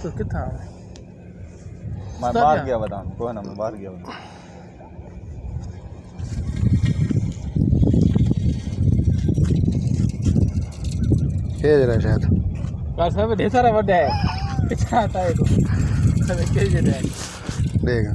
तो कितना मैं बाहर गया बता कोई ना मैं बाहर गया बता खेज रहा है शायद कार सब ढेर सारा बड़ा है पीछे आता है तो सब खेज रहा है देगा